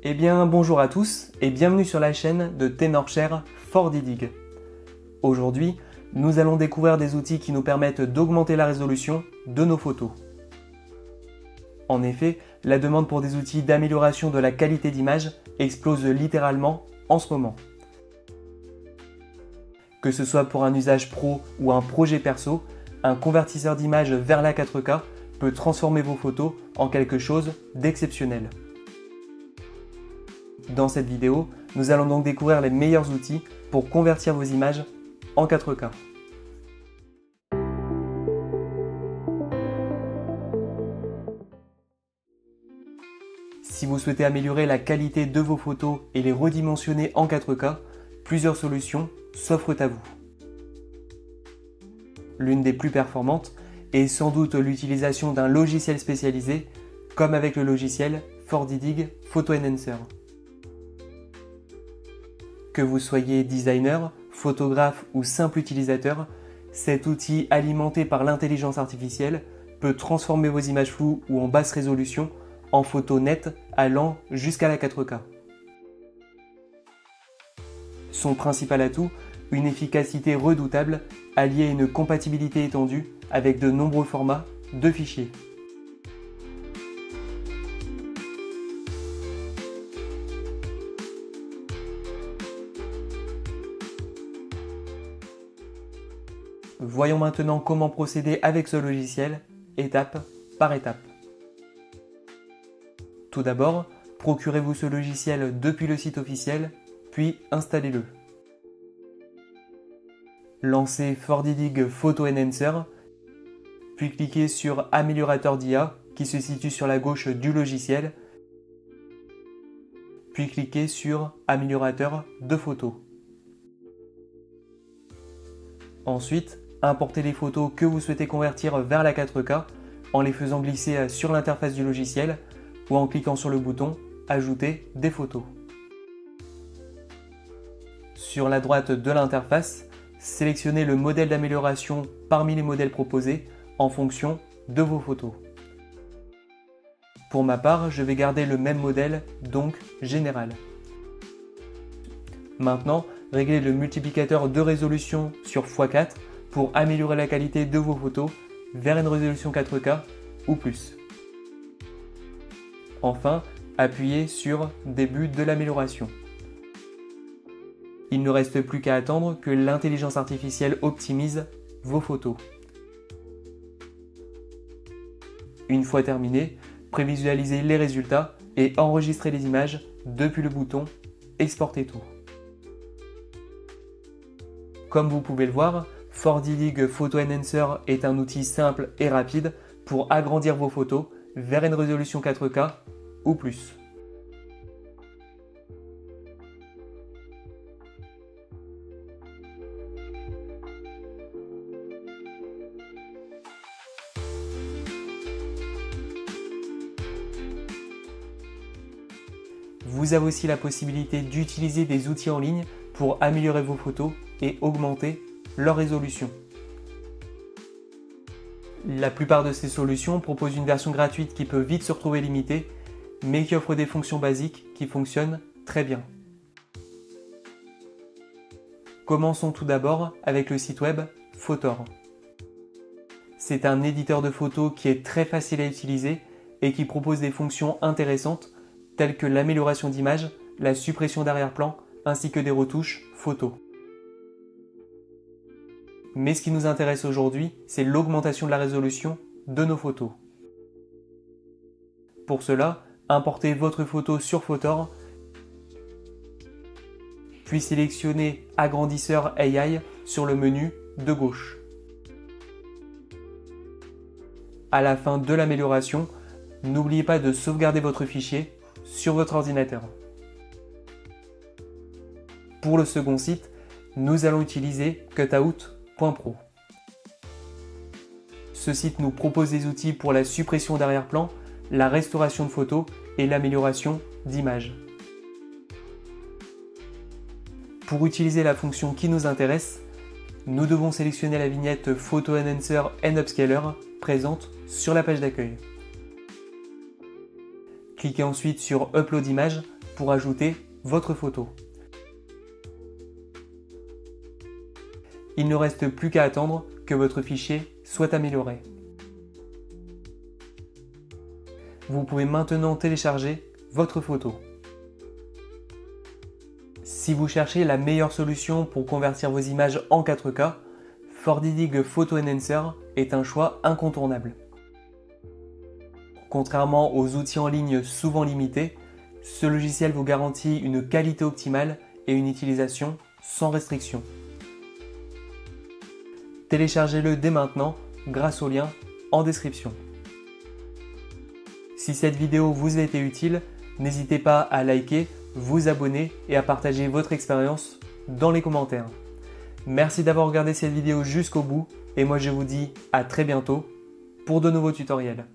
Eh bien bonjour à tous et bienvenue sur la chaîne de Tenorshare 4DDIG. Aujourd'hui, nous allons découvrir des outils qui nous permettent d'augmenter la résolution de nos photos. En effet, la demande pour des outils d'amélioration de la qualité d'image explose littéralement en ce moment. Que ce soit pour un usage pro ou un projet perso, un convertisseur d'image vers la 4K peut transformer vos photos en quelque chose d'exceptionnel. Dans cette vidéo, nous allons donc découvrir les meilleurs outils pour convertir vos images en 4K. Si vous souhaitez améliorer la qualité de vos photos et les redimensionner en 4K, plusieurs solutions s'offrent à vous. L'une des plus performantes est sans doute l'utilisation d'un logiciel spécialisé, comme avec le logiciel 4DDIG Photo Enhancer. Que vous soyez designer, photographe ou simple utilisateur, cet outil alimenté par l'intelligence artificielle peut transformer vos images floues ou en basse résolution en photos nettes allant jusqu'à la 4K. Son principal atout, une efficacité redoutable alliée à une compatibilité étendue avec de nombreux formats de fichiers. Voyons maintenant comment procéder avec ce logiciel, étape par étape. Tout d'abord, procurez-vous ce logiciel depuis le site officiel, puis installez-le. Lancez 4DDIG Photo Enhancer, puis cliquez sur Améliorateur d'IA qui se situe sur la gauche du logiciel, puis cliquez sur Améliorateur de photos. Ensuite, importez les photos que vous souhaitez convertir vers la 4K en les faisant glisser sur l'interface du logiciel ou en cliquant sur le bouton Ajouter des photos. Sur la droite de l'interface, sélectionnez le modèle d'amélioration parmi les modèles proposés en fonction de vos photos. Pour ma part, je vais garder le même modèle, donc général. Maintenant, réglez le multiplicateur de résolution sur x4 pour améliorer la qualité de vos photos vers une résolution 4K ou plus. Enfin, appuyez sur Début de l'amélioration. Il ne reste plus qu'à attendre que l'intelligence artificielle optimise vos photos. Une fois terminé, prévisualisez les résultats et enregistrez les images depuis le bouton Exporter tout. Comme vous pouvez le voir, 4DDIG Photo Enhancer est un outil simple et rapide pour agrandir vos photos vers une résolution 4K ou plus. Vous avez aussi la possibilité d'utiliser des outils en ligne pour améliorer vos photos et augmenter leur résolution. La plupart de ces solutions proposent une version gratuite qui peut vite se retrouver limitée, mais qui offre des fonctions basiques qui fonctionnent très bien. Commençons tout d'abord avec le site web Photor. C'est un éditeur de photos qui est très facile à utiliser et qui propose des fonctions intéressantes telles que l'amélioration d'image, la suppression d'arrière-plan ainsi que des retouches photos. Mais ce qui nous intéresse aujourd'hui, c'est l'augmentation de la résolution de nos photos. Pour cela, importez votre photo sur Photor, puis sélectionnez Agrandisseur AI sur le menu de gauche. À la fin de l'amélioration, n'oubliez pas de sauvegarder votre fichier sur votre ordinateur. Pour le second site, nous allons utiliser Cutout.pro. Ce site nous propose des outils pour la suppression d'arrière-plan, la restauration de photos et l'amélioration d'images. Pour utiliser la fonction qui nous intéresse, nous devons sélectionner la vignette Photo Enhancer and Upscaler présente sur la page d'accueil. Cliquez ensuite sur Upload image pour ajouter votre photo. Il ne reste plus qu'à attendre que votre fichier soit amélioré. Vous pouvez maintenant télécharger votre photo. Si vous cherchez la meilleure solution pour convertir vos images en 4K, FordiDig Photo Enhancer est un choix incontournable. Contrairement aux outils en ligne souvent limités, ce logiciel vous garantit une qualité optimale et une utilisation sans restriction. Téléchargez-le dès maintenant grâce au lien en description. Si cette vidéo vous a été utile, n'hésitez pas à liker, vous abonner et à partager votre expérience dans les commentaires. Merci d'avoir regardé cette vidéo jusqu'au bout et moi je vous dis à très bientôt pour de nouveaux tutoriels.